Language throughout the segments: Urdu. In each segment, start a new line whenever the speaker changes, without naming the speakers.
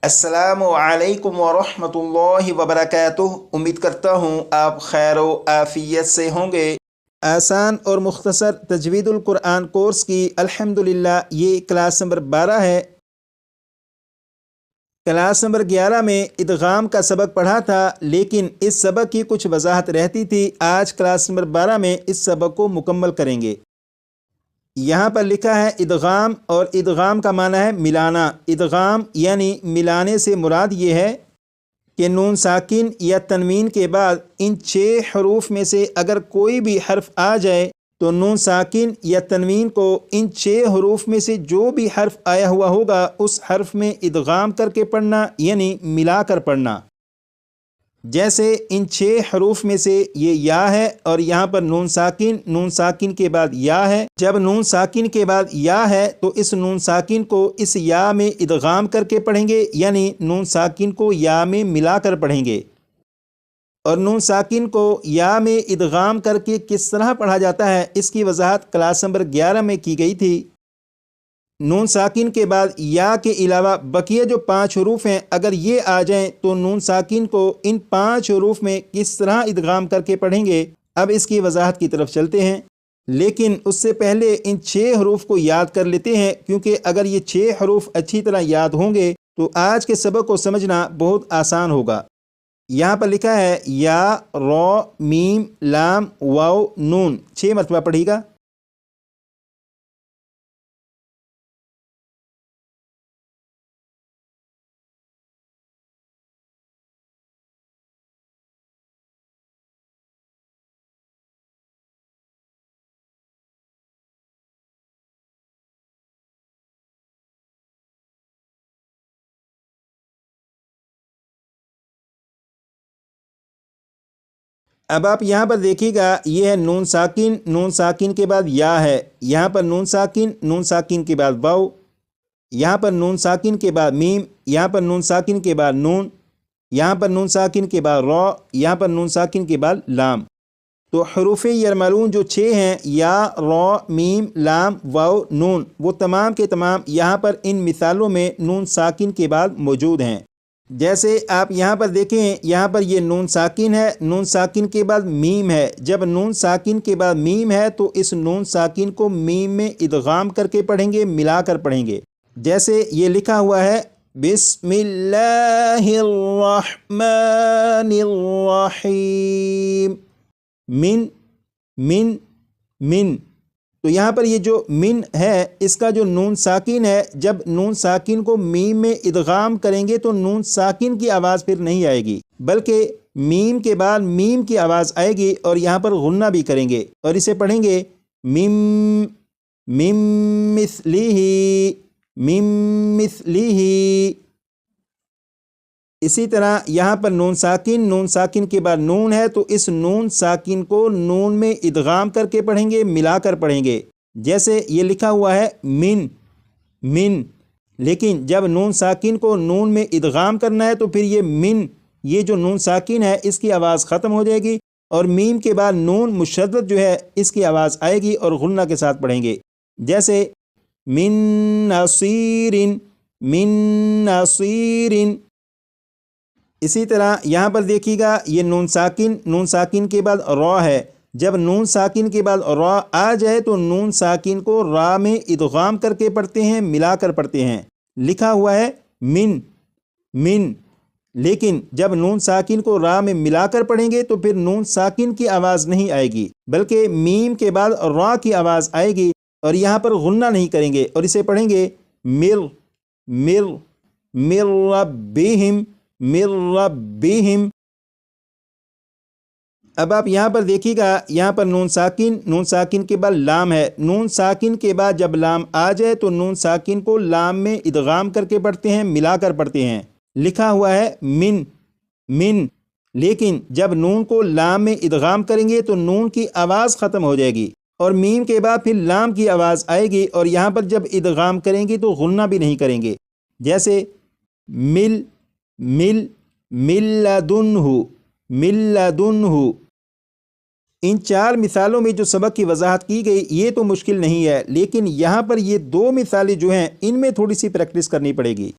السلام علیکم ورحمۃ اللہ وبرکاتہ۔ امید کرتا ہوں آپ خیر و عافیت سے ہوں گے۔ آسان اور مختصر تجوید القرآن کورس کی الحمدللہ یہ کلاس نمبر 12 ہے۔ کلاس نمبر 11 میں ادغام کا سبق پڑھا تھا، لیکن اس سبق کی کچھ وضاحت رہتی تھی۔ آج کلاس نمبر 12 میں اس سبق کو مکمل کریں گے۔ یہاں پر لکھا ہے ادغام، اور ادغام کا معنی ہے ملانا۔ ادغام یعنی ملانے سے مراد یہ ہے کہ نون ساکن یا تنوین کے بعد ان 6 حروف میں سے اگر کوئی بھی حرف آ جائے تو نون ساکن یا تنوین کو ان 6 حروف میں سے جو بھی حرف آیا ہوا ہوگا اس حرف میں ادغام کر کے پڑھنا، یعنی ملا کر پڑھنا۔ جیسے ان 6 حروف میں سے یہ یا ہے، اور یہاں پر نون ساکن کے بعد یا ہے۔ جب نون ساکن کے بعد یا ہے تو اس نون ساکن کو اس یا میں ادغام کر کے پڑھیں گے، یعنی نون ساکن کو یا میں ملا کر پڑھیں گے۔ اور نون ساکن کو یا میں ادغام کر کے کس طرح پڑھا جاتا ہے اس کی وضاحت کلاس نمبر 11 میں کی گئی تھی۔ نون ساکن کے بعد یا کے علاوہ بقیہ جو 5 حروف ہیں اگر یہ آ جائیں تو نون ساکن کو ان 5 حروف میں کس طرح ادغام کر کے پڑھیں گے، اب اس کی وضاحت کی طرف چلتے ہیں۔ لیکن اس سے پہلے ان 6 حروف کو یاد کر لیتے ہیں، کیونکہ اگر یہ 6 حروف اچھی طرح یاد ہوں گے تو آج کے سبق کو سمجھنا بہت آسان ہوگا۔ یہاں پر لکھا ہے یا، را، میم، لام، واو، نون۔ 6 مرتبہ پڑھیے گا۔ اب آپ یہاں پر دیکھیے گا، یہ ہے نون ساکن کے بعد یا ہے، یہاں پر نون ساکن کے بعد واو، یہاں پر نون ساکن کے بعد میم، یہاں پر نون ساکن کے بعد نون، یہاں پر نون ساکن کے بعد را، یہاں پر نون ساکن کے بعد لام۔ تو حروف یرملون جو 6 ہیں، یا، را، میم، لام، واو، نون، وہ تمام کے تمام یہاں پر ان مثالوں میں نون ساکن کے بعد موجود ہیں۔ جیسے آپ یہاں پر دیکھیں، یہاں پر یہ نون ساکن ہے، نون ساکن کے بعد میم ہے۔ جب نون ساکن کے بعد میم ہے تو اس نون ساکن کو میم میں ادغام کر کے پڑھیں گے، ملا کر پڑھیں گے۔ جیسے یہ لکھا ہوا ہے بسم اللہ الرحمن الرحیم، من۔ تو یہاں پر یہ جو من ہے اس کا جو نون ساکن ہے، جب نون ساکن کو میم میں ادغام کریں گے تو نون ساکن کی آواز پھر نہیں آئے گی، بلکہ میم کے بعد میم کی آواز آئے گی، اور یہاں پر غنہ بھی کریں گے اور اسے پڑھیں گے مم مثلیہ۔ اسی طرح یہاں پر نون ساکن کے بعد نون ہے تو اس نون ساکن کو نون میں ادغام کر کے پڑھیں گے، ملا کر پڑھیں گے۔ جیسے یہ لکھا ہوا ہے من، لیکن جب نون ساکن کو نون میں ادغام کرنا ہے تو پھر یہ جو نون ساکن ہے اس کی آواز ختم ہو جائے گی، اور میم کے بعد نون مشدد جو ہے اس کی آواز آئے گی اور غنہ کے ساتھ پڑھیں گے۔ جیسے من نصیر۔ اسی طرح یہاں پر دیکھیے گا، یہ نون ساکن کے بعد را ہے۔ جب نون ساکن کے بعد را آ جائے تو نون ساکن کو را میں ادغام کر کے پڑھتے ہیں، ملا کر پڑھتے ہیں۔ لکھا ہوا ہے من، لیکن جب نون ساکن کو را میں ملا کر پڑھیں گے تو پھر نون ساکن کی آواز نہیں آئے گی، بلکہ میم کے بعد را کی آواز آئے گی، اور یہاں پر غنہ نہیں کریں گے اور اسے پڑھیں گے مر ربہم۔ اب آپ یہاں پر دیکھیے گا، یہاں پر نون ساکن کے بعد لام ہے۔ نون ساکن کے بعد جب لام آ جائے تو نون ساکن کو لام میں ادغام کر کے پڑھتے ہیں، ملا کر پڑھتے ہیں۔ لکھا ہوا ہے من، لیکن جب نون کو لام میں ادغام کریں گے تو نون کی آواز ختم ہو جائے گی، اور میم کے بعد پھر لام کی آواز آئے گی، اور یہاں پر جب ادغام کریں گے تو غنہ بھی نہیں کریں گے۔ جیسے من لدنہ۔ ان 4 مثالوں میں جو سبق کی وضاحت کی گئی یہ تو مشکل نہیں ہے، لیکن یہاں پر یہ 2 مثالیں جو ہیں ان میں تھوڑی سی پریکٹس کرنی پڑے گی۔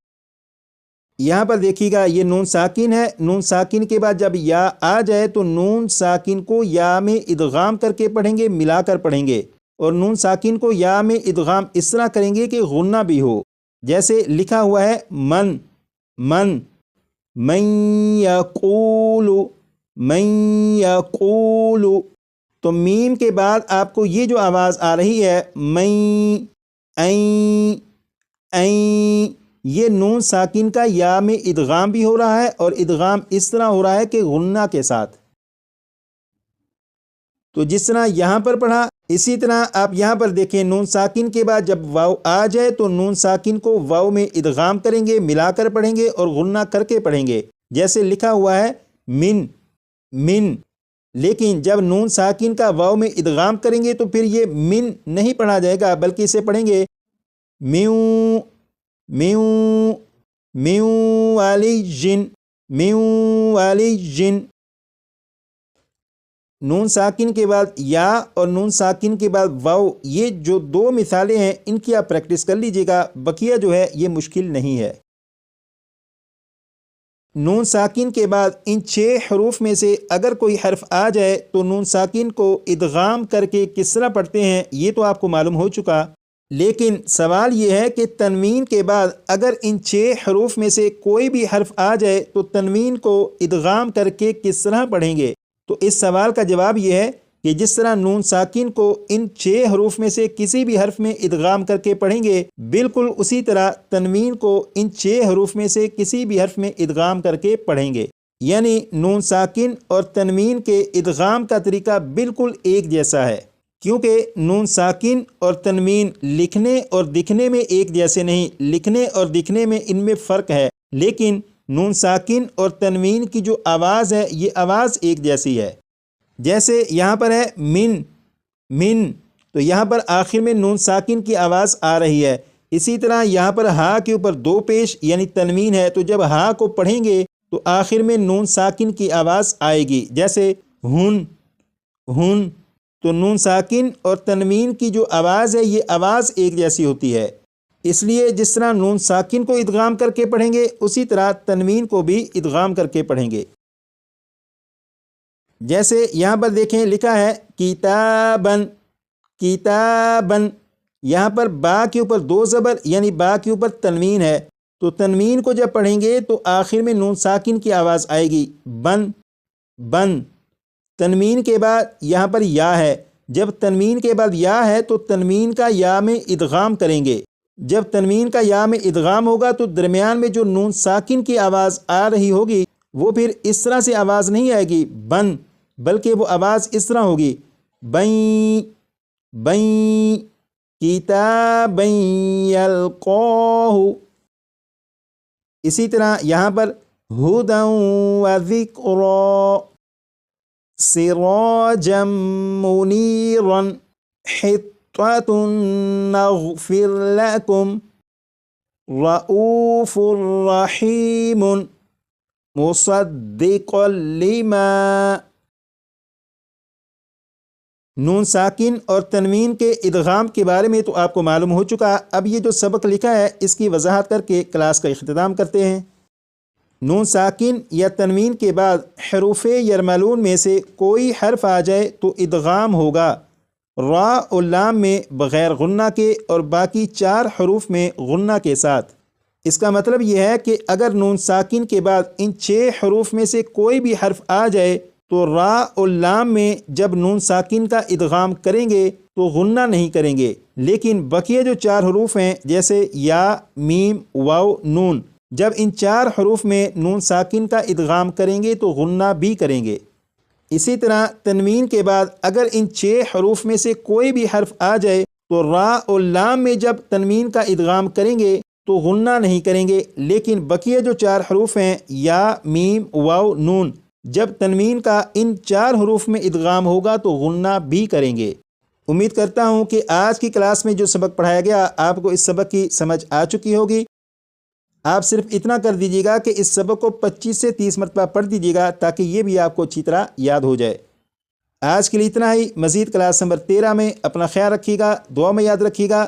یہاں پر دیکھیے گا یہ نون ساکن ہے، نون ساکن کے بعد جب یا آ جائے تو نون ساکن کو یا میں ادغام کر کے پڑھیں گے، ملا کر پڑھیں گے، اور نون ساکن کو یا میں ادغام اس طرح کریں گے کہ غنہ بھی ہو، جیسے لکھا ہوا ہے من من من یقول من یقول، تو میم کے بعد آپ کو یہ جو آواز آ رہی ہے میں این این، یہ نون ساکن کا یا میں ادغام بھی ہو رہا ہے، اور ادغام اس طرح ہو رہا ہے کہ غنہ کے ساتھ۔ تو جس طرح یہاں پر پڑھا اسی طرح آپ یہاں پر دیکھیں، نون ساکن کے بعد جب واو آ جائے تو نون ساکن کو واو میں ادغام کریں گے، ملا کر پڑھیں گے اور غنہ کر کے پڑھیں گے، جیسے لکھا ہوا ہے من من، لیکن جب نون ساکن کا واو میں ادغام کریں گے تو پھر یہ من نہیں پڑھا جائے گا، بلکہ اسے پڑھیں گے میوں میوں میوں والی جن میوں والی جن۔ نون ساکن کے بعد یا اور نون ساکن کے بعد واو، یہ جو دو مثالیں ہیں ان کی آپ پریکٹس کر لیجئے گا، بقیہ جو ہے یہ مشکل نہیں ہے۔ نون ساکن کے بعد ان 6 حروف میں سے اگر کوئی حرف آ جائے تو نون ساکن کو ادغام کر کے کس طرح پڑھتے ہیں یہ تو آپ کو معلوم ہو چکا، لیکن سوال یہ ہے کہ تنوین کے بعد اگر ان 6 حروف میں سے کوئی بھی حرف آ جائے تو تنوین کو ادغام کر کے کس طرح پڑھیں گے؟ تو اس سوال کا جواب یہ ہے کہ جس طرح نون ساکن کو ان 6 حروف میں سے کسی بھی حرف میں ادغام کر کے پڑھیں گے، بالکل اسی طرح تنوین کو ان 6 حروف میں سے کسی بھی حرف میں ادغام کر کے پڑھیں گے، یعنی نون ساکن اور تنوین کے ادغام کا طریقہ بالکل ایک جیسا ہے، کیونکہ نون ساکن اور تنوین لکھنے اور دکھنے میں ایک جیسے نہیں، لکھنے اور دکھنے میں ان میں فرق ہے، لیکن نون ساکن اور تنوین کی جو آواز ہے یہ آواز ایک جیسی ہے۔ جیسے یہاں پر ہے من من، تو یہاں پر آخر میں نون ساکن کی آواز آ رہی ہے، اسی طرح یہاں پر ہا کے اوپر 2 پیش یعنی تنوین ہے، تو جب ہا کو پڑھیں گے تو آخر میں نون ساکن کی آواز آئے گی، جیسے ہن ہن، تو نون ساکن اور تنوین کی جو آواز ہے یہ آواز ایک جیسی ہوتی ہے، اس لیے جس طرح نون ساکن کو ادغام کر کے پڑھیں گے اسی طرح تنوین کو بھی ادغام کر کے پڑھیں گے۔ جیسے یہاں پر دیکھیں لکھا ہے کتابن کتابن، یہاں پر با کے اوپر 2 زبر یعنی با کے اوپر تنوین ہے، تو تنوین کو جب پڑھیں گے تو آخر میں نون ساکن کی آواز آئے گی بن بن، تنوین کے بعد یہاں پر یا ہے، جب تنوین کے بعد یا ہے تو تنوین کا یا میں ادغام کریں گے، جب تنوین کا یا میں ادغام ہوگا تو درمیان میں جو نون ساکن کی آواز آ رہی ہوگی وہ پھر اس طرح سے آواز نہیں آئے گی بن، بلکہ وہ آواز اس طرح ہوگی بین بین کتابن یلقاہ۔ اسی طرح یہاں پر ہدی وذکری سراجا منیرا حطۃ نغفر لکم رؤوف رحیم مصدقا لما۔ نون ساکن اور تنوین کے ادغام کے بارے میں تو آپ کو معلوم ہو چکا، اب یہ جو سبق لکھا ہے اس کی وضاحت کر کے کلاس کا اختتام کرتے ہیں۔ نون ساکن یا تنوین کے بعد حروف یرملون میں سے کوئی حرف آ جائے تو ادغام ہوگا را اور لام میں بغیر غنہ کے اور باقی 4 حروف میں غنہ کے ساتھ۔ اس کا مطلب یہ ہے کہ اگر نون ساکن کے بعد ان 6 حروف میں سے کوئی بھی حرف آ جائے تو را اور لام میں جب نون ساکن کا ادغام کریں گے تو غنہ نہیں کریں گے، لیکن بقیہ جو 4 حروف ہیں جیسے یا میم واو نون، جب ان 4 حروف میں نون ساکن کا ادغام کریں گے تو غنہ بھی کریں گے۔ اسی طرح تنوین کے بعد اگر ان 6 حروف میں سے کوئی بھی حرف آ جائے تو را اور لام میں جب تنوین کا ادغام کریں گے تو غنہ نہیں کریں گے، لیکن بقیہ جو 4 حروف ہیں یا میم واو نون، جب تنوین کا ان 4 حروف میں ادغام ہوگا تو غنہ بھی کریں گے۔ امید کرتا ہوں کہ آج کی کلاس میں جو سبق پڑھایا گیا آپ کو اس سبق کی سمجھ آ چکی ہوگی۔ آپ صرف اتنا کر دیجیے گا کہ اس سبق کو 25 سے 30 مرتبہ پڑھ دیجیے گا تاکہ یہ بھی آپ کو اچھی طرح یاد ہو جائے۔ آج کے لیے اتنا ہی، مزید کلاس نمبر 13 میں اپنا خیال رکھیے گا، دعا میں یاد رکھیے گا۔